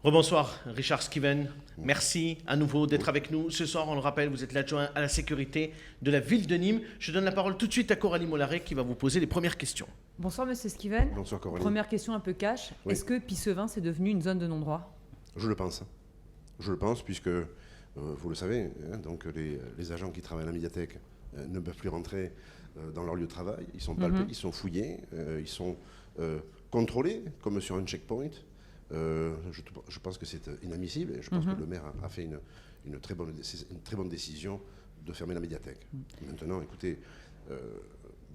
Rebonsoir, Richard Skiven. Merci à nouveau d'être avec nous. Ce soir, on le rappelle, vous êtes l'adjoint à la sécurité de la ville de Nîmes. Je donne la parole tout de suite à Coralie Mollaret qui va vous poser les premières questions. Bonsoir Monsieur Skiven. Bonsoir Coralie. Première question un peu cash. Oui. Est-ce que Pissevin c'est devenu une zone de non-droit? Je le pense. Je le pense puisque, vous le savez, donc les agents qui travaillent à la médiathèque ne peuvent plus rentrer dans leur lieu de travail. Ils sont palpés, ils sont fouillés, ils sont contrôlés comme sur un checkpoint. Je pense que c'est inadmissible et je pense que le maire a fait une très bonne décision de fermer la médiathèque. Maintenant, écoutez,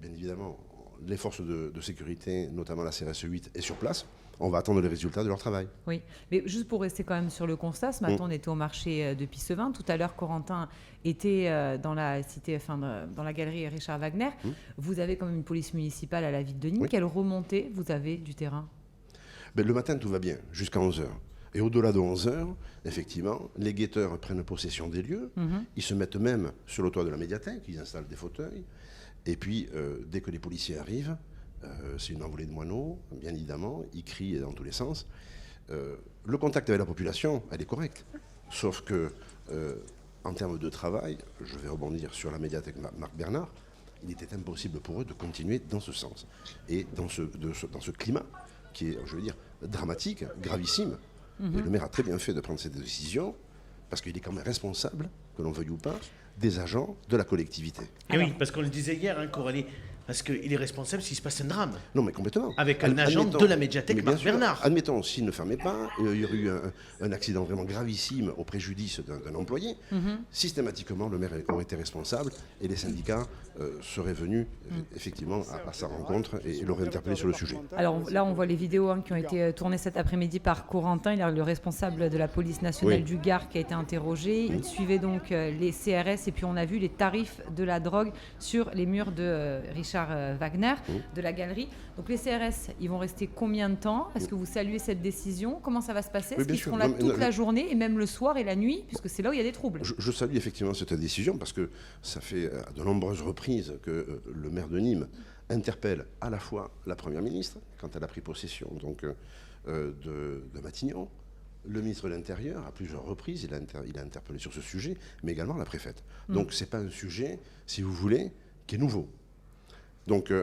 bien évidemment, les forces de sécurité, notamment la CRS 8, est sur place. On va attendre les résultats de leur travail. Oui, mais juste pour rester quand même sur le constat, ce matin on était au marché de Pissevin. Tout à l'heure, Corentin était dans la cité, dans la galerie Richard Wagner. Vous avez quand même une police municipale à la ville de Nîmes. Oui. Quelle remontée vous avez du terrain? Le matin, tout va bien, jusqu'à 11h. Et au-delà de 11h, effectivement, les guetteurs prennent possession des lieux. Ils se mettent même sur le toit de la médiathèque, ils installent des fauteuils. Et puis, dès que les policiers arrivent, c'est une envolée de moineaux, bien évidemment. Ils crient dans tous les sens. Le contact avec la population, elle est correcte. Sauf que, en termes de travail, je vais rebondir sur la médiathèque Marc Bernard, il était impossible pour eux de continuer dans ce sens. Et dans ce climat qui est, je veux dire, dramatique, gravissime. Et le maire a très bien fait de prendre cette décision, parce qu'il est quand même responsable, que l'on veuille ou pas, des agents de la collectivité. Et oui, parce qu'on le disait hier, Coralie, parce qu'il est responsable s'il se passe un drame. Non, mais complètement. Avec un agent de la médiathèque, Marc Bernard. Admettons, s'il ne fermait pas, il y aurait eu un accident vraiment gravissime au préjudice d'un employé. Systématiquement, le maire aurait été responsable et les syndicats seraient venus effectivement à sa rencontre et l'auraient interpellé sur le sujet. Alors là, on voit les vidéos qui ont été tournées cet après-midi par Corentin. Il y a le responsable de la police nationale du Gard qui a été interrogé. Il suivait donc les CRS et puis on a vu les tarifs de la drogue sur les murs de Richard Wagner de la galerie. Donc les CRS, ils vont rester combien de temps? Est-ce que vous saluez cette décision? Comment ça va se passer? Est-ce qu'ils seront là toute la journée et même le soir et la nuit, puisque c'est là où il y a des troubles? Je salue effectivement cette décision parce que ça fait à de nombreuses reprises que le maire de Nîmes interpelle à la fois la Première ministre, quand elle a pris possession donc, de Matignon, le ministre de l'Intérieur, à plusieurs reprises, il a interpellé sur ce sujet, mais également la préfète. Donc ce n'est pas un sujet, si vous voulez, qui est nouveau. Donc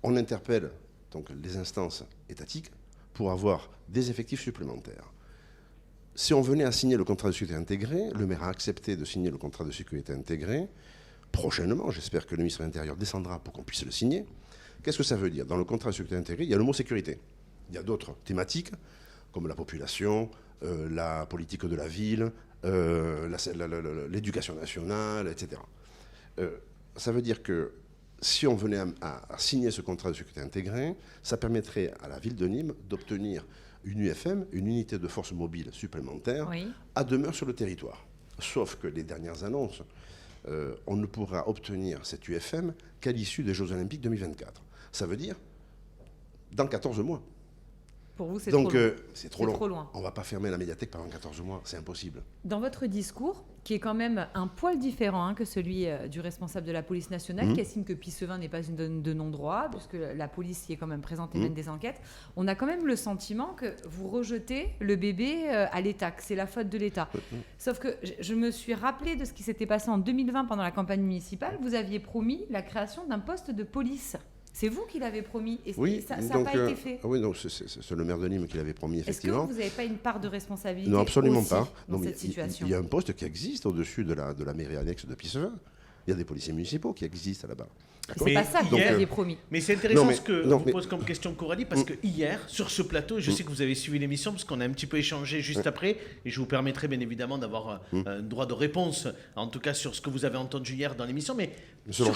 on interpelle donc, les instances étatiques pour avoir des effectifs supplémentaires. Si on venait à signer le contrat de sécurité intégré, le maire a accepté de signer le contrat de sécurité intégré. Prochainement, j'espère que le ministre de l'Intérieur descendra pour qu'on puisse le signer. Qu'est-ce que ça veut dire? Dans le contrat de sécurité intégré, il y a le mot sécurité. Il y a d'autres thématiques, comme la population, la politique de la ville, l'éducation nationale, etc. Ça veut dire que si on venait à signer ce contrat de sécurité intégré, ça permettrait à la ville de Nîmes d'obtenir une UFM, une unité de force mobile supplémentaire, à demeure sur le territoire. Sauf que les dernières annonces, on ne pourra obtenir cette UFM qu'à l'issue des Jeux Olympiques 2024. Ça veut dire dans 14 mois. Pour vous, c'est donc, trop long. c'est trop loin. On ne va pas fermer la médiathèque pendant 14 mois, c'est impossible. Dans votre discours, qui est quand même un poil différent que celui du responsable de la police nationale, qui estime que Pissevin n'est pas une zone de non-droit, puisque la police y est quand même présente et mène des enquêtes, on a quand même le sentiment que vous rejetez le bébé à l'État, que c'est la faute de l'État. Sauf que je me suis rappelé de ce qui s'était passé en 2020 pendant la campagne municipale. Vous aviez promis la création d'un poste de police. C'est vous qui l'avez promis et ça n'a pas été fait. Oui, donc c'est le maire de Nîmes qui l'avait promis, effectivement. Est-ce que vous n'avez pas une part de responsabilité? Non, absolument pas. Dans cette situation? Il y a un poste qui existe au-dessus de la mairie annexe de Pissevin. Il y a des policiers municipaux qui existent là-bas. C'est pas ça que vous aviez promis. Mais c'est intéressant ce que vous pose comme question Coralie, parce que hier, sur ce plateau, je sais que vous avez suivi l'émission, parce qu'on a un petit peu échangé juste après, et je vous permettrai bien évidemment d'avoir un droit de réponse, en tout cas sur ce que vous avez entendu hier dans l'émission, mais sur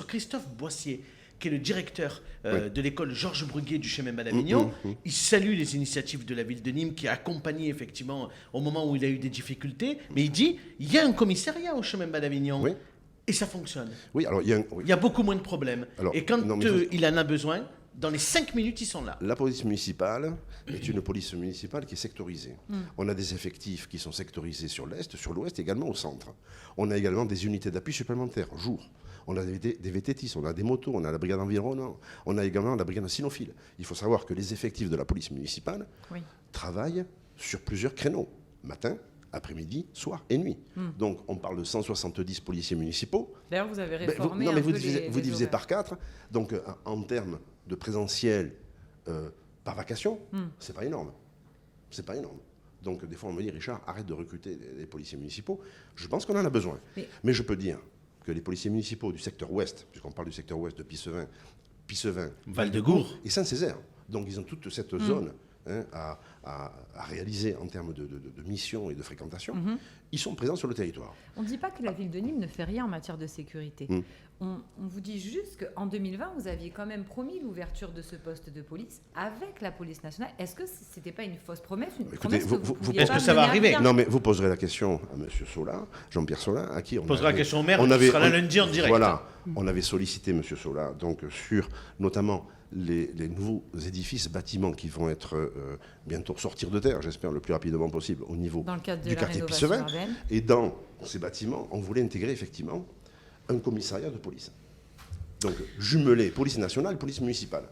Christophe Boissier, qui est le directeur de l'école Georges Bruguier du Chemin d'Avignon. Il salue les initiatives de la ville de Nîmes qui a accompagné effectivement au moment où il a eu des difficultés. Mais il dit, il y a un commissariat au Chemin d'Avignon et ça fonctionne. Oui, alors il y a beaucoup moins de problèmes. Et quand il en a besoin, dans les 5 minutes, ils sont là. La police municipale est une police municipale qui est sectorisée. On a des effectifs qui sont sectorisés sur l'Est, sur l'Ouest, également au centre. On a également des unités d'appui supplémentaires, jour. on a des VTTistes, on a des motos, on a la brigade environnement, on a également la brigade cynophile. Il faut savoir que les effectifs de la police municipale travaillent sur plusieurs créneaux, matin, après-midi, soir et nuit. Donc on parle de 170 policiers municipaux. D'ailleurs, vous avez réformé vous divisez par 4. Donc en termes de présentiel par vacation, c'est pas énorme. C'est pas énorme. Donc des fois on me dit, Richard, arrête de recruter les policiers municipaux. Je pense qu'on en a besoin. Mais je peux dire que les policiers municipaux du secteur ouest, puisqu'on parle du secteur ouest de Pissevin, Val-de-Gour et Saint-Césaire, donc ils ont toute cette zone à réaliser en termes de mission et de fréquentation, ils sont présents sur le territoire. On ne dit pas que la ville de Nîmes ne fait rien en matière de sécurité. On vous dit juste qu'en 2020, vous aviez quand même promis l'ouverture de ce poste de police avec la police nationale. Est-ce que ce n'était pas une fausse promesse, est-ce que ça va arriver? Non, mais vous poserez la question à M. Sola, Jean-Pierre Sola, à qui on posera la question au maire, qui sera là lundi en direct. Voilà, on avait sollicité M. Sola, donc sur notamment les nouveaux édifices, bâtiments qui vont être bientôt sortir de terre, j'espère le plus rapidement possible, au niveau du quartier Pissevin. Et dans ces bâtiments, on voulait intégrer effectivement un commissariat de police. Donc jumelé police nationale, police municipale.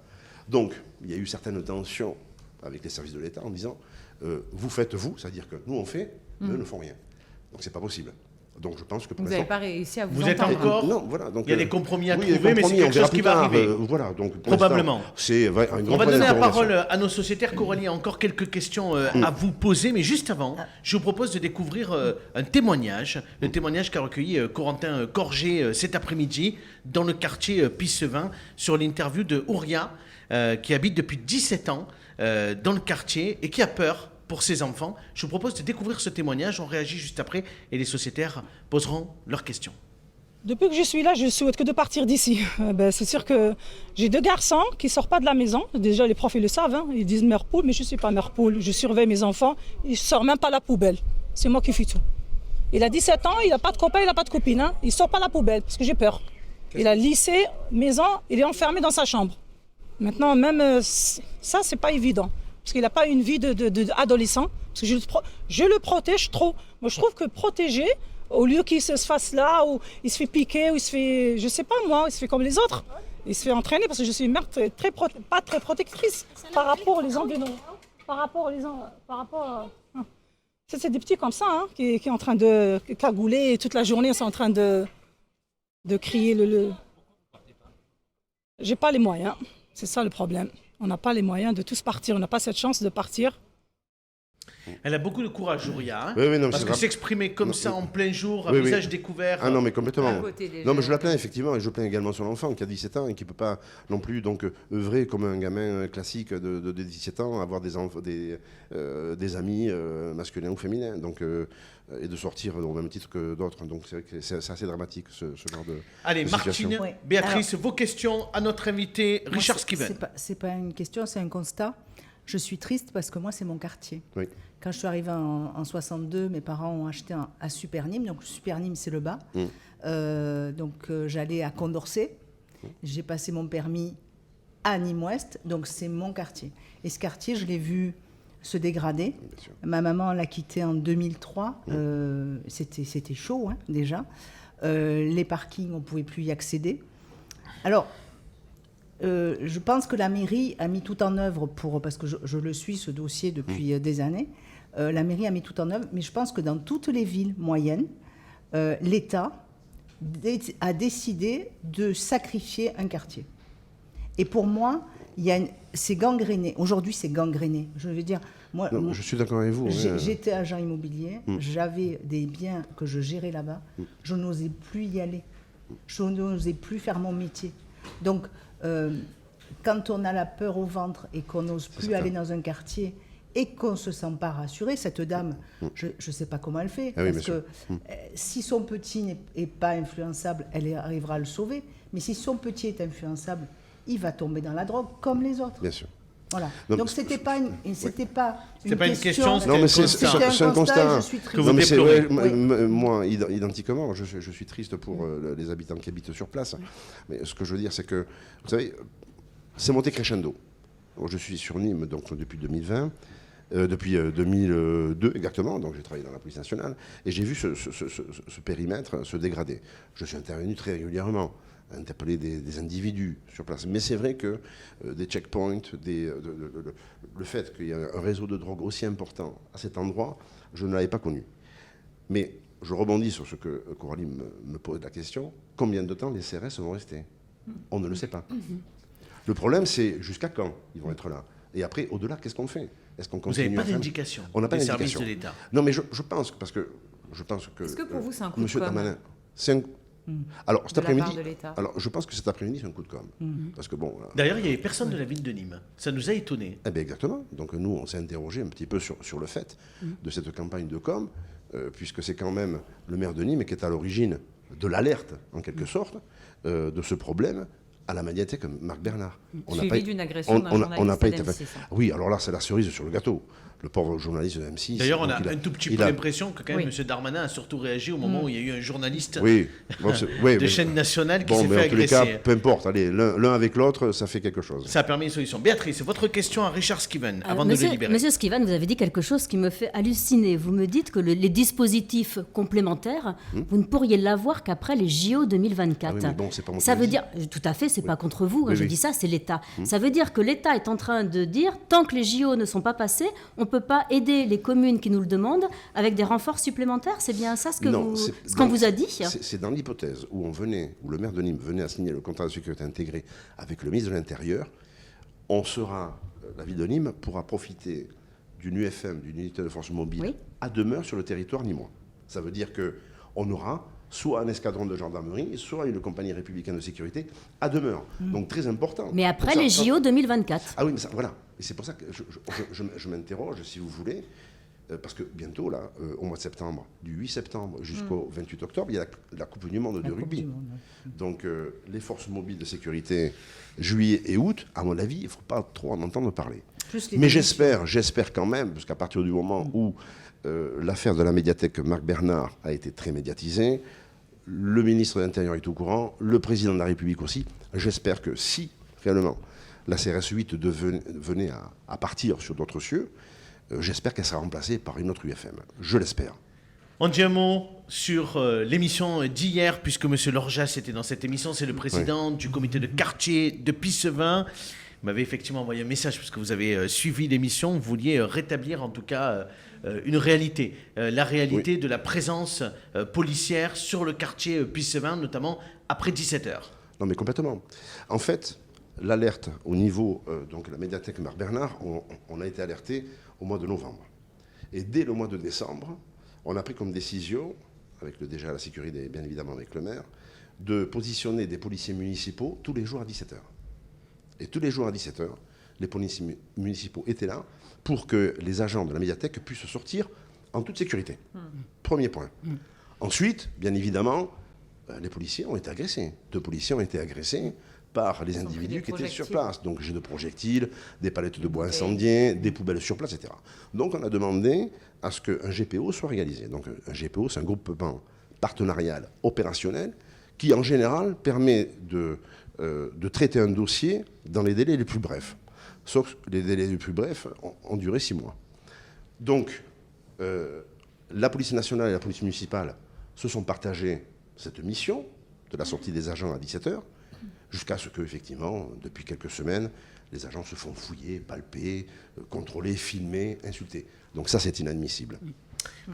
Donc il y a eu certaines tensions avec les services de l'État en disant vous faites vous, c'est-à-dire que nous on fait, eux ne font rien. Donc c'est pas possible. Donc je pense que vous n'avez pas réussi à vous êtes encore. Non, voilà. Donc, il y a des compromis à trouver, mais c'est quelque chose qui va arriver. Voilà, donc probablement. On va donner la parole à nos sociétaires. Coralie a encore quelques questions à vous poser, mais juste avant, je vous propose de découvrir un témoignage, le témoignage qu'a recueilli Corentin Corgé cet après-midi dans le quartier Pissevin sur l'interview de Ouria, qui habite depuis 17 ans dans le quartier et qui a peur pour ses enfants. Je vous propose de découvrir ce témoignage. On réagit juste après et les sociétaires poseront leurs questions. Depuis que je suis là, je souhaite que de partir d'ici. C'est sûr que j'ai 2 garçons qui ne sortent pas de la maison. Déjà, les profs, ils le savent. Ils disent mère poule, mais je ne suis pas mère poule. Je surveille mes enfants. Ils ne sortent même pas la poubelle. C'est moi qui fais tout. Il a 17 ans, il n'a pas de copain, il n'a pas de copine. Il ne sort pas la poubelle parce que j'ai peur. Il a lycée, maison, il est enfermé dans sa chambre. Maintenant, même ça, c'est pas évident. Parce qu'il n'a pas une vie d'adolescent. Parce que je le protège trop. Moi, je trouve que protéger, au lieu qu'il se fasse là, ou il se fait piquer, ou il se fait, je sais pas moi, il se fait comme les autres. Il se fait entraîner parce que je suis une mère pas très protectrice par rapport aux environs. C'est des petits comme ça, qui est en train de cagouler et toute la journée, ils sont en train de crier le... J'ai pas les moyens, c'est ça le problème. On n'a pas les moyens de tous partir, on n'a pas cette chance de partir. Elle a beaucoup de courage, Ouria, non, parce que s'exprimer comme ça en plein jour, à visage découvert... Ah non, mais complètement. Non, mais je la plains, effectivement, et je plains également son enfant qui a 17 ans et qui ne peut pas non plus donc, œuvrer comme un gamin classique de 17 ans, avoir des amis masculins ou féminins, donc, et de sortir au même titre que d'autres. Donc c'est vrai que c'est assez dramatique, ce genre de Allez, de Martine, Béatrice, vos questions à notre invité, Richard Skiven. C'est pas une question, c'est un constat. Je suis triste parce que moi, c'est mon quartier. Oui. Quand je suis arrivée en 62, mes parents ont acheté à Super Nîmes. Donc, Super Nîmes, c'est le bas. J'allais à Condorcet. J'ai passé mon permis à Nîmes-Ouest. Donc, c'est mon quartier. Et ce quartier, je l'ai vu se dégrader. Ma maman l'a quitté en 2003. C'était chaud, déjà. Les parkings, on ne pouvait plus y accéder. Alors... je pense que la mairie a mis tout en œuvre parce que je le suis, ce dossier, depuis des années. La mairie a mis tout en œuvre, mais je pense que dans toutes les villes moyennes, l'État a décidé de sacrifier un quartier. Et pour moi, c'est gangréné. Aujourd'hui, c'est gangréné. Je veux dire, moi, je suis d'accord avec vous. J'étais agent immobilier, j'avais des biens que je gérais là-bas. Je n'osais plus y aller. Je n'osais plus faire mon métier. Donc, quand on a la peur au ventre et qu'on n'ose plus aller dans un quartier et qu'on ne se sent pas rassuré, cette dame, je ne sais pas comment elle fait, parce que si son petit n'est pas influençable, elle arrivera à le sauver, mais si son petit est influençable, il va tomber dans la drogue comme les autres. Bien sûr. Voilà. Donc c'était pas une question. Non, mais c'est un constat. Je suis triste. Que vous déplorez. Moi, identiquement, je suis triste pour les habitants qui habitent sur place. Mais ce que je veux dire, c'est que, vous savez, c'est monté crescendo. Je suis sur Nîmes donc, depuis 2020. depuis 2002 exactement, donc j'ai travaillé dans la police nationale, et j'ai vu ce périmètre se dégrader. Je suis intervenu très régulièrement, interpeller des individus sur place. Mais c'est vrai que des checkpoints, le fait qu'il y ait un réseau de drogue aussi important à cet endroit, je ne l'avais pas connu. Mais je rebondis sur ce que Coralie me pose la question. Combien de temps les CRS vont rester? On ne le sait pas. Le problème, c'est jusqu'à quand ils vont être là. Et après, au-delà, qu'est-ce qu'on fait? Est-ce qu'on continue? Vous n'avez pas d'indication? On n'a pas des d'indication. services de l'État. Non, mais je pense que Est-ce que pour vous, c'est un coup Monsieur de com' Darmanin, c'est un... Alors, cet de la après-midi, part de l'État? alors je pense que cet après-midi, c'est un coup de com'. Parce que bon... D'ailleurs, il n'y avait personne de la ville de Nîmes. Ça nous a étonnés. Eh bien, exactement. Donc nous, on s'est interrogé un petit peu sur le fait de cette campagne de com', puisque c'est quand même le maire de Nîmes qui est à l'origine de l'alerte, en quelque sorte, de ce problème à la médiathèque Marc Bernard. Suivi d'une agression d'un journaliste d'M6. Oui, alors là, c'est la cerise sur le gâteau. Le pauvre journaliste de M6. D'ailleurs, on a un tout petit peu l'impression que quand même Oui. M. Darmanin a surtout réagi au moment où il y a eu un journaliste de chaîne nationale qui s'est mais fait en tous les agresser. cas, peu importe. Allez, l'un avec l'autre, ça fait quelque chose. Ça a permis une solution. Béatrice, votre question à Richard Skiven, avant de le libérer. Monsieur Skiven, vous avez dit quelque chose qui me fait halluciner. Vous me dites que les dispositifs complémentaires, vous ne pourriez l'avoir qu'après les JO 2024. Ah oui, mais bon, c'est pas moi qui ça le veut dis. dire, tout à fait, c'est pas contre vous, Oui, je oui. dis ça, c'est l'État. Ça veut dire que l'État est en train de dire, tant que les JO ne sont pas passés, on ne peut pas aider les communes qui nous le demandent avec des renforts supplémentaires. C'est bien ça ce qu'on vous a dit? C'est dans l'hypothèse où le maire de Nîmes venait à signer le contrat de sécurité intégré avec le ministre de l'Intérieur, la ville de Nîmes pourra profiter d'une UFM, d'une unité de force mobile, Oui. à demeure sur le territoire nîmois. Ça veut dire qu'on aura soit un escadron de gendarmerie, soit une compagnie républicaine de sécurité à demeure. Donc très important. Mais après Pour ça, les JO 2024. Ah oui, mais ça, voilà. Et c'est pour ça que je m'interroge, si vous voulez, parce que bientôt, là, au mois de septembre, du 8 septembre jusqu'au 28 octobre, il y a la Coupe du Monde de rugby. Donc, les forces mobiles de sécurité, juillet et août, à mon avis, il ne faut pas trop en entendre parler. Mais j'espère quand même, parce qu'à partir du moment où l'affaire de la médiathèque Marc Bernard a été très médiatisée, le ministre de l'Intérieur est au courant, le président de la République aussi, j'espère que si, réellement, la CRS 8 venait à partir sur d'autres cieux, j'espère qu'elle sera remplacée par une autre UFM. Je l'espère. On dit un mot sur l'émission d'hier, puisque M. Lorjas était dans cette émission. C'est le président du comité de quartier de Pissevin. Vous m'avez effectivement envoyé un message, puisque vous avez suivi l'émission. Vous vouliez rétablir en tout cas une réalité. La réalité de la présence policière sur le quartier Pissevin, notamment après 17h. Non mais complètement. En fait, l'alerte au niveau de la médiathèque Marc Bernard, on a été alerté au mois de novembre. Et dès le mois de décembre, on a pris comme décision, avec le DG à la sécurité, bien évidemment avec le maire, de positionner des policiers municipaux tous les jours à 17h. Et tous les jours à 17h, les policiers municipaux étaient là pour que les agents de la médiathèque puissent sortir en toute sécurité. Premier point. Ensuite, bien évidemment, les policiers ont été agressés. 2 policiers ont été agressés par les individus qui étaient sur place. Donc j'ai de projectiles, des palettes de bois incendiées, des poubelles sur place, etc. Donc on a demandé à ce qu'un GPO soit réalisé. Donc un GPO, c'est un groupement partenarial opérationnel qui en général permet de traiter un dossier dans les délais les plus brefs. Sauf que les délais les plus brefs ont duré 6 mois. Donc la police nationale et la police municipale se sont partagés cette mission de la sortie des agents à 17h, jusqu'à ce que, effectivement, depuis quelques semaines, les agents se font fouiller, palper, contrôler, filmer, insulter. Donc ça, c'est inadmissible.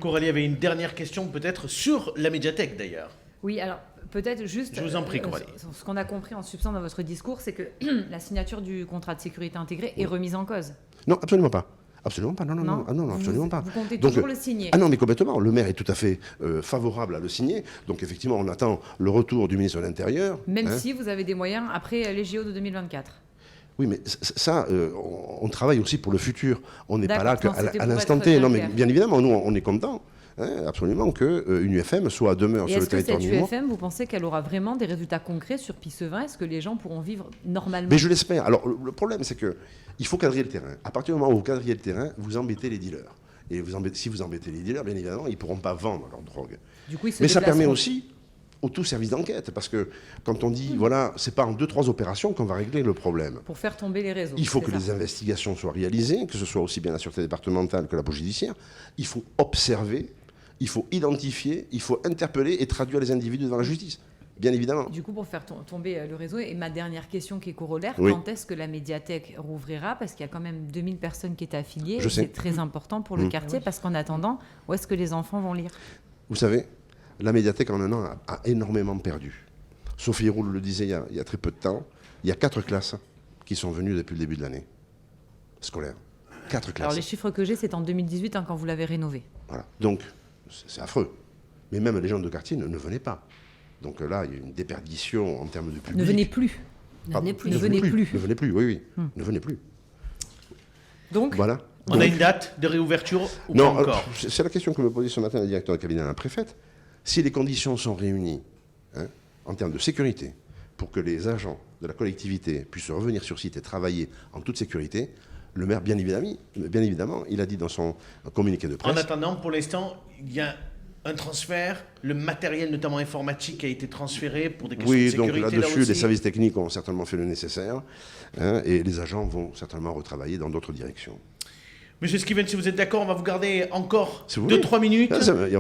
Coralie avait une dernière question, peut-être, sur la médiathèque, d'ailleurs. Oui, alors peut-être juste... Je vous en prie, Coralie. Ce qu'on a compris en substance dans votre discours, c'est que la signature du contrat de sécurité intégré est remise en cause. Non, absolument pas. Absolument pas, non, absolument pas. Vous comptez Donc, toujours le signer. Ah non, mais complètement. Le maire est tout à fait favorable à le signer. Donc effectivement, on attend le retour du ministre de l'Intérieur. Même si vous avez des moyens après les JO de 2024. Oui, mais ça, on travaille aussi pour le futur. On n'est pas là qu'à l'instant T. Non, mais bien évidemment, nous, on est contents. Absolument qu'une UFM soit à demeure sur le territoire nîmois. Et est-ce que cette UFM, vous pensez qu'elle aura vraiment des résultats concrets sur Pissevin? Est-ce que les gens pourront vivre normalement? Mais je l'espère. Alors le problème, c'est qu'il faut cadrer le terrain. À partir du moment où vous cadrez le terrain, vous embêtez les dealers. Et si vous embêtez les dealers, bien évidemment, ils ne pourront pas vendre leur drogue. Du coup, mais ça permet aussi au tout service d'enquête. Parce que quand on dit, voilà, c'est pas en 2-3 opérations qu'on va régler le problème. Pour faire tomber les réseaux. Il faut que les investigations soient réalisées, que ce soit aussi bien la sûreté départementale que la police judiciaire. Il faut observer, il faut identifier, il faut interpeller et traduire les individus devant la justice. Bien évidemment. Du coup, pour faire tomber le réseau, et ma dernière question qui est corollaire, oui. quand est-ce que la médiathèque rouvrira? Parce qu'il y a quand même 2000 personnes qui étaient affiliées. Je sais. C'est très important pour le quartier, parce qu'en attendant, où est-ce que les enfants vont lire? Vous savez, la médiathèque en un an a énormément perdu. Sophie Roule le disait il y a très peu de temps, il y a 4 classes qui sont venues depuis le début de l'année scolaire. 4 classes. Alors les chiffres que j'ai, c'est en 2018 quand vous l'avez rénové. Voilà. Donc, c'est affreux. Mais même les gens de quartier ne venaient pas. Donc là, il y a une déperdition en termes de public. Ne venez plus. Ne venez plus. Ne venez plus, oui. Ne venez plus. Donc, voilà. On a une date de réouverture ou non, pas encore? C'est la question que me posait ce matin le directeur de cabinet de la préfète. Si les conditions sont réunies en termes de sécurité pour que les agents de la collectivité puissent revenir sur site et travailler en toute sécurité, le maire, bien évidemment, il a dit dans son communiqué de presse... En attendant, pour l'instant, il y a un transfert, le matériel notamment informatique a été transféré pour des questions de sécurité. Oui, donc là-dessus, là les services techniques ont certainement fait le nécessaire et les agents vont certainement retravailler dans d'autres directions. Monsieur Skiven, si vous êtes d'accord, on va vous garder encore 2-3 minutes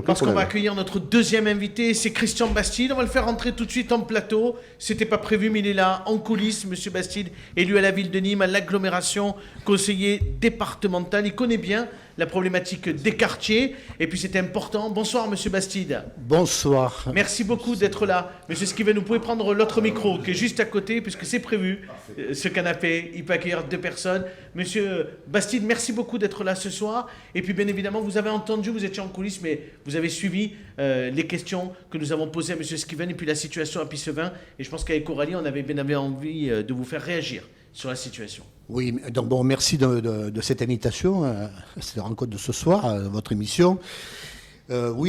parce qu'on va accueillir notre deuxième invité, c'est Christian Bastide. On va le faire rentrer tout de suite en plateau. C'était pas prévu, mais il est là en coulisses. Monsieur Bastide, élu à la ville de Nîmes, à l'agglomération, conseiller départemental. Il connaît bien la problématique des quartiers. Et puis c'était important. Bonsoir, monsieur Bastide. Bonsoir. Merci beaucoup d'être là. Monsieur Skiven, vous pouvez prendre l'autre micro qui est juste à côté, puisque c'est prévu, ce canapé. Il peut accueillir 2 personnes. Monsieur Bastide, merci beaucoup d'être là ce soir. Et puis, bien évidemment, vous avez entendu, vous étiez en coulisses, mais vous avez suivi les questions que nous avons posées à monsieur Skiven et puis la situation à Pissevin. Et je pense qu'avec Coralie, on avait bien envie de vous faire réagir sur la situation. Oui, donc bon, merci de cette invitation, à cette rencontre de ce soir, à votre émission. Tout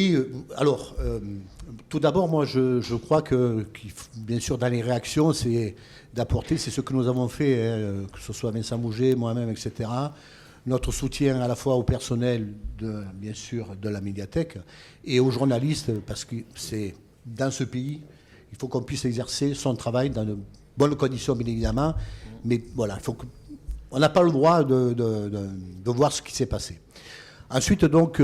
d'abord, moi, je crois que bien sûr, dans les réactions, c'est d'apporter, c'est ce que nous avons fait, que ce soit Vincent Bouget, moi-même, etc., notre soutien à la fois au personnel, bien sûr, de la médiathèque, et aux journalistes, parce que c'est dans ce pays, il faut qu'on puisse exercer son travail dans de bonnes conditions, bien évidemment, mais voilà, on n'a pas le droit de voir ce qui s'est passé. Ensuite, donc,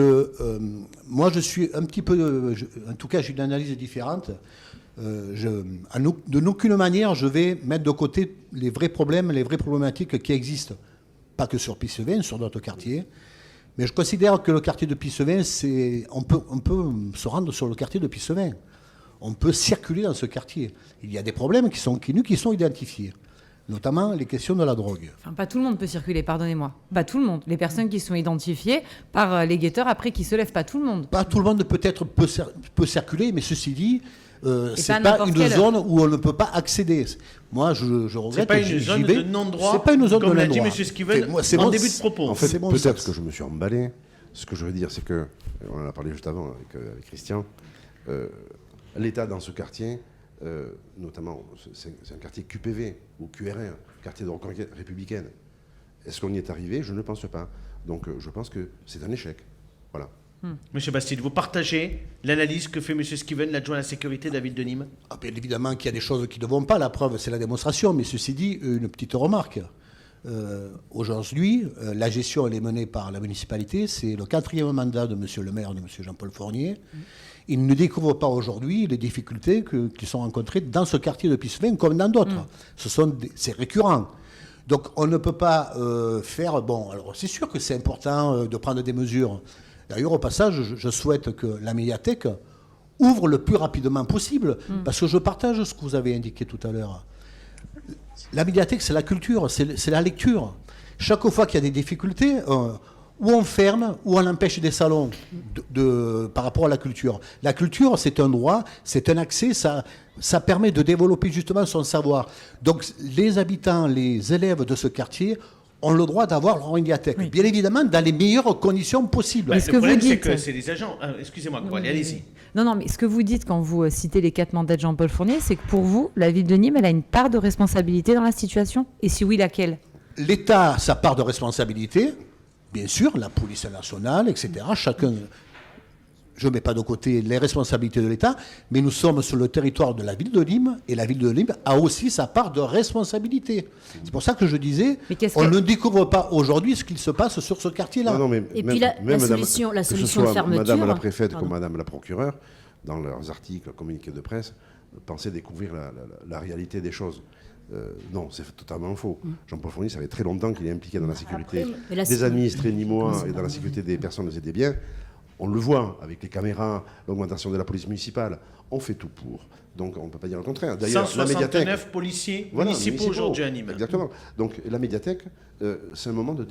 moi, je suis un petit peu... en tout cas, j'ai une analyse différente. De aucune manière, je vais mettre de côté les vrais problèmes, les vraies problématiques qui existent. Pas que sur Pissevin, sur d'autres quartiers. Mais je considère que le quartier de Pissevin, on peut se rendre sur le quartier de Pissevin. On peut circuler dans ce quartier. Il y a des problèmes qui sont connus, qui sont identifiés. Notamment les questions de la drogue. Enfin, pas tout le monde peut circuler, pardonnez-moi. Pas tout le monde. Les personnes qui sont identifiées par les guetteurs après qui se lèvent, pas tout le monde. Pas tout le monde peut-être peut circuler, mais ceci dit, c'est pas une zone où on ne peut pas accéder. Moi, je regrette. C'est pas une zone de non-droit. C'est pas une zone de non-droit. Comme l'a dit M. Skiven en début de propos. En fait, peut-être que je me suis emballé. Ce que je veux dire, c'est que, on en a parlé juste avant avec Christian, l'État dans ce quartier, notamment, c'est un quartier QPV ou QRR, quartier de reconquête républicaine. Est-ce qu'on y est arrivé? Je ne pense pas. Donc je pense que c'est un échec. Voilà. Monsieur Bastide, vous partagez l'analyse que fait M. Skiven, l'adjoint à la sécurité de la ville de Nîmes? Bien évidemment qu'il y a des choses qui ne vont pas. La preuve, c'est la démonstration. Mais ceci dit, une petite remarque. Aujourd'hui, la gestion, elle est menée par la municipalité. C'est le 4e mandat de M. le maire, de M. Jean-Paul Fournier. Il ne découvre pas aujourd'hui les difficultés qui sont rencontrées dans ce quartier de Pissevin comme dans d'autres. C'est récurrent. Donc on ne peut pas faire... Bon, alors c'est sûr que c'est important de prendre des mesures. D'ailleurs, au passage, je souhaite que la médiathèque ouvre le plus rapidement possible, parce que je partage ce que vous avez indiqué tout à l'heure. La médiathèque, c'est la culture, c'est la lecture. Chaque fois qu'il y a des difficultés... ou on ferme, ou on empêche des salons par rapport à la culture. La culture, c'est un droit, c'est un accès, ça permet de développer justement son savoir. Donc les habitants, les élèves de ce quartier ont le droit d'avoir leur médiathèque. Oui. Bien évidemment, dans les meilleures conditions possibles. Le problème, c'est que c'est les agents... excusez-moi, allez-y. Non, mais ce que vous dites quand vous citez les 4 mandats de Jean-Paul Fournier, c'est que pour vous, la ville de Nîmes, elle a une part de responsabilité dans la situation? Et si oui, laquelle? L'État a sa part de responsabilité. Bien sûr, la police nationale, etc. Chacun je ne mets pas de côté les responsabilités de l'État, mais nous sommes sur le territoire de la ville de Nîmes, et la ville de Nîmes a aussi sa part de responsabilité. C'est pour ça que je disais, on ne découvre pas aujourd'hui ce qu'il se passe sur ce quartier-là. Non, mais et même, puis la solution que ce de soit fermeture... Madame la préfète comme Madame la procureure, dans leurs articles, communiqués de presse, pensaient découvrir la réalité des choses. Non, c'est totalement faux. Jean-Paul Fournier, ça fait très longtemps qu'il est impliqué dans la sécurité des administrés nîmois et dans la sécurité des personnes et des biens. On le voit avec les caméras, l'augmentation de la police municipale. On fait tout pour. Donc on ne peut pas dire le contraire. D'ailleurs, 169 policiers municipaux aujourd'hui à Nîmes. Exactement. Donc la médiathèque, c'est un moment de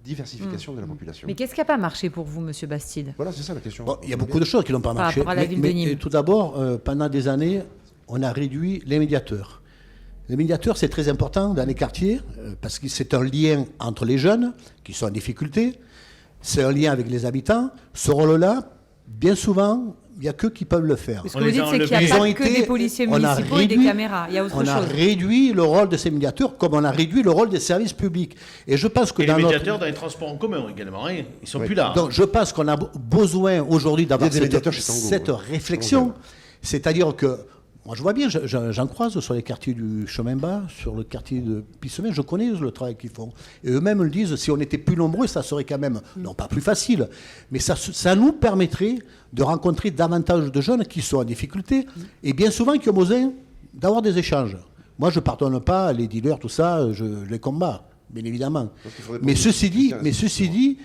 diversification de la population. Mais qu'est-ce qui n'a pas marché pour vous, Monsieur Bastide? Voilà, c'est ça la question. Bon, il y a beaucoup de choses qui n'ont pas marché. Par rapport à la ville de Nîmes. Tout d'abord, pendant des années, on a réduit les médiateurs. Les médiateurs, c'est très important dans les quartiers, parce que c'est un lien entre les jeunes qui sont en difficulté, c'est un lien avec les habitants. Ce rôle-là, bien souvent, il n'y a qu'eux qui peuvent le faire. Ce que vous dites, c'est qu'il n'y a pas que des policiers municipaux et des caméras. Il y a autre chose. On a réduit le rôle de ces médiateurs comme on a réduit le rôle des services publics. Et je pense que les médiateurs dans les transports en commun également, ils ne sont plus là. Donc je pense qu'on a besoin aujourd'hui d'avoir cette réflexion. C'est-à-dire que moi, je vois bien, j'en croise sur les quartiers du Chemin Bas, sur le quartier de Pissemin, je connais le travail qu'ils font. Et eux-mêmes le disent, si on était plus nombreux, ça serait quand même, non pas plus facile, mais ça nous permettrait de rencontrer davantage de jeunes qui sont en difficulté, et bien souvent qui ont besoin d'avoir des échanges. Moi, je ne pardonne pas les dealers, tout ça, je les combats, bien évidemment. Mais ceci dit,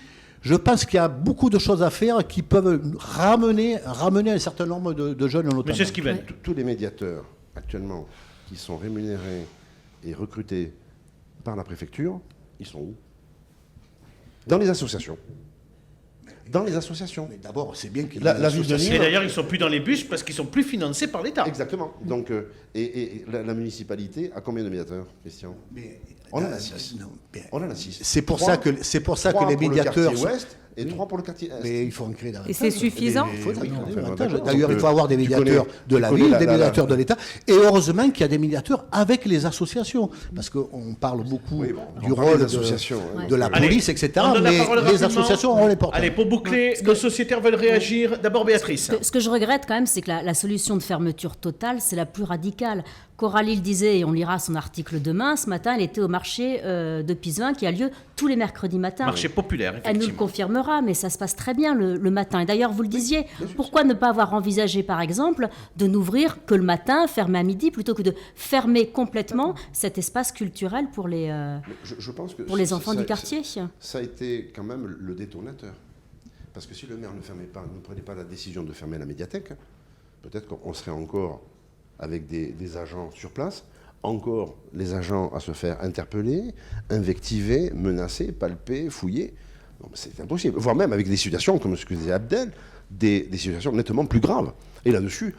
je pense qu'il y a beaucoup de choses à faire qui peuvent ramener un certain nombre de jeunes notamment. Monsieur Esquivel. Tous les médiateurs actuellement qui sont rémunérés et recrutés par la préfecture, ils sont où? Dans les associations. Dans les associations. Mais d'abord, c'est bien que la ville de Nîmes. Et d'ailleurs, ils ne sont plus dans les bus parce qu'ils ne sont plus financés par l'État. Exactement. Donc, et la municipalité a combien de médiateurs, Christian? On en a 6. On en a 6. C'est pour ça que les médiateurs. Et 3 pour le quartier Est. Mais il faut en créer davantage. Et c'est suffisant? D'ailleurs, il faut avoir des médiateurs de la ville, des médiateurs de l'État. Et heureusement qu'il y a des médiateurs avec les associations. Parce qu'on parle beaucoup du rôle de la police, etc. Mais les associations ont un rôle important. Allez, pour boucler, nos sociétaires veulent réagir. D'abord, Béatrice. Ce que je regrette quand même, c'est que la solution de fermeture totale, c'est la plus radicale. Coralie le disait, et on lira son article demain, ce matin, elle était au marché de Pisevin qui a lieu tous les mercredis matins. Marché populaire, effectivement. Elle nous le confirmera, mais ça se passe très bien le matin. Et d'ailleurs, vous le disiez, pourquoi ne pas avoir envisagé, par exemple, de n'ouvrir que le matin, fermer à midi, plutôt que de fermer complètement cet espace culturel pour les enfants du quartier? Ça a été quand même le détonateur. Parce que si le maire ne prenait pas la décision de fermer la médiathèque, peut-être qu'on serait encore avec des agents sur place, encore les agents à se faire interpeller, invectiver, menacer, palper, fouiller. C'est impossible. Voire même avec des situations, comme ce que disait Abdel, des situations nettement plus graves. Et là-dessus,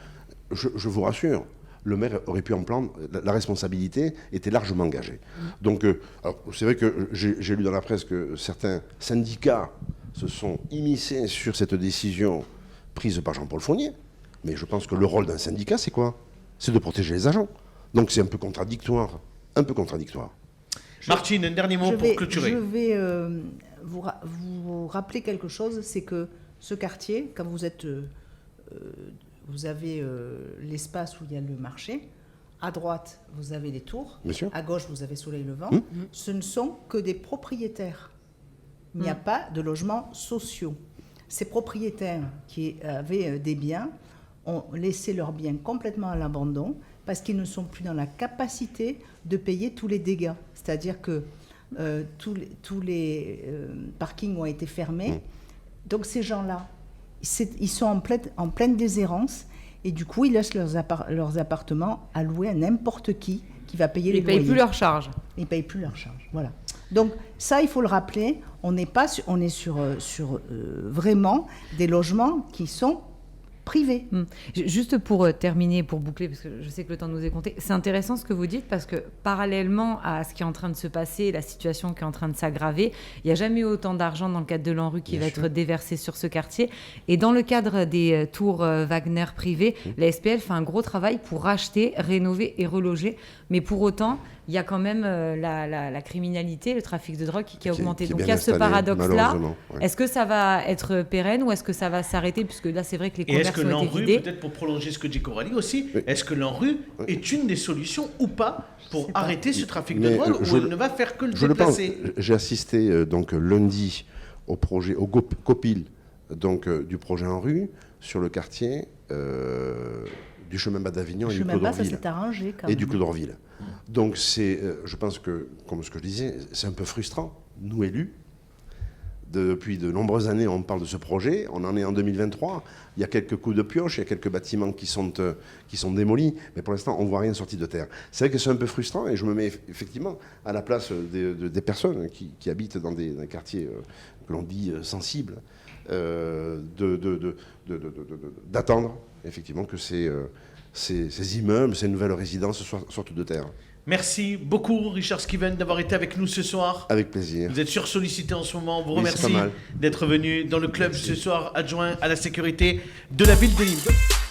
je vous rassure, le maire aurait pu en prendre, la responsabilité était largement engagée. Donc, c'est vrai que j'ai lu dans la presse que certains syndicats se sont immiscés sur cette décision prise par Jean-Paul Fournier. Mais je pense que le rôle d'un syndicat, c'est quoi? C'est de protéger les agents. Donc c'est un peu contradictoire. Martine, un dernier mot pour clôturer. Je vais vous rappeler quelque chose, c'est que ce quartier, quand vous avez l'espace où il y a le marché, à droite, vous avez les tours, à gauche, vous avez Soleil Levant, ce ne sont que des propriétaires. Il n'y a pas de logements sociaux. Ces propriétaires qui avaient des biens ont laissé leurs biens complètement à l'abandon parce qu'ils ne sont plus dans la capacité de payer tous les dégâts. C'est-à-dire que tous les parkings ont été fermés. Donc ces gens-là, ils sont en pleine déshérence et du coup, ils laissent leurs appartements à louer à n'importe qui va payer les loyers. Ils ne payent plus leurs charges. Ils ne payent plus leurs charges, voilà. Donc ça, il faut le rappeler, on est sur vraiment des logements qui sont privés. Juste pour terminer, pour boucler, parce que je sais que le temps nous est compté, c'est intéressant ce que vous dites, parce que parallèlement à ce qui est en train de se passer, la situation qui est en train de s'aggraver, il n'y a jamais eu autant d'argent dans le cadre de l'ANRU qui va être déversé sur ce quartier. Et dans le cadre des tours Wagner privées, la SPL fait un gros travail pour racheter, rénover et reloger. Mais pour autant, il y a quand même la criminalité, le trafic de drogue qui a augmenté. Qui est Donc il bien y a ce installé, paradoxe-là. malheureusement, ouais. Est-ce que ça va être pérenne ou est-ce que ça va s'arrêter? Puisque là, c'est vrai que les Et est-ce commerces que ont été l'ANRU, vidés. peut-être pour prolonger ce que dit Coralie aussi, Oui. est-ce que l'ANRU est une des solutions ou pas pour arrêter ce trafic de Mais, drogue je- ou elle ne va faire que le Je le pense. déplacer? J'ai assisté donc lundi au projet, au COPIL donc, du projet en rue sur le quartier du chemin bas d'Avignon et Je du sais Clos même pas, ça d'Orville. s'est arrangé quand Et même. du Clos d'Orville. Donc c'est, je pense que, comme ce que je disais, c'est un peu frustrant, nous élus. Depuis de nombreuses années, on parle de ce projet. On en est en 2023. Il y a quelques coups de pioche, il y a quelques bâtiments qui sont démolis. Mais pour l'instant, on ne voit rien sorti de terre. C'est vrai que c'est un peu frustrant et je me mets effectivement à la place des personnes qui habitent dans des quartiers que l'on dit sensibles, d'attendre effectivement que ces immeubles, ces nouvelles résidences sortent de terre. Merci beaucoup, Richard Skiven, d'avoir été avec nous ce soir. Avec plaisir. Vous êtes sursollicité en ce moment. On vous Oui, c'est remercie pas mal. d'être venu dans le club ce soir, adjoint à la sécurité de la ville de Nîmes.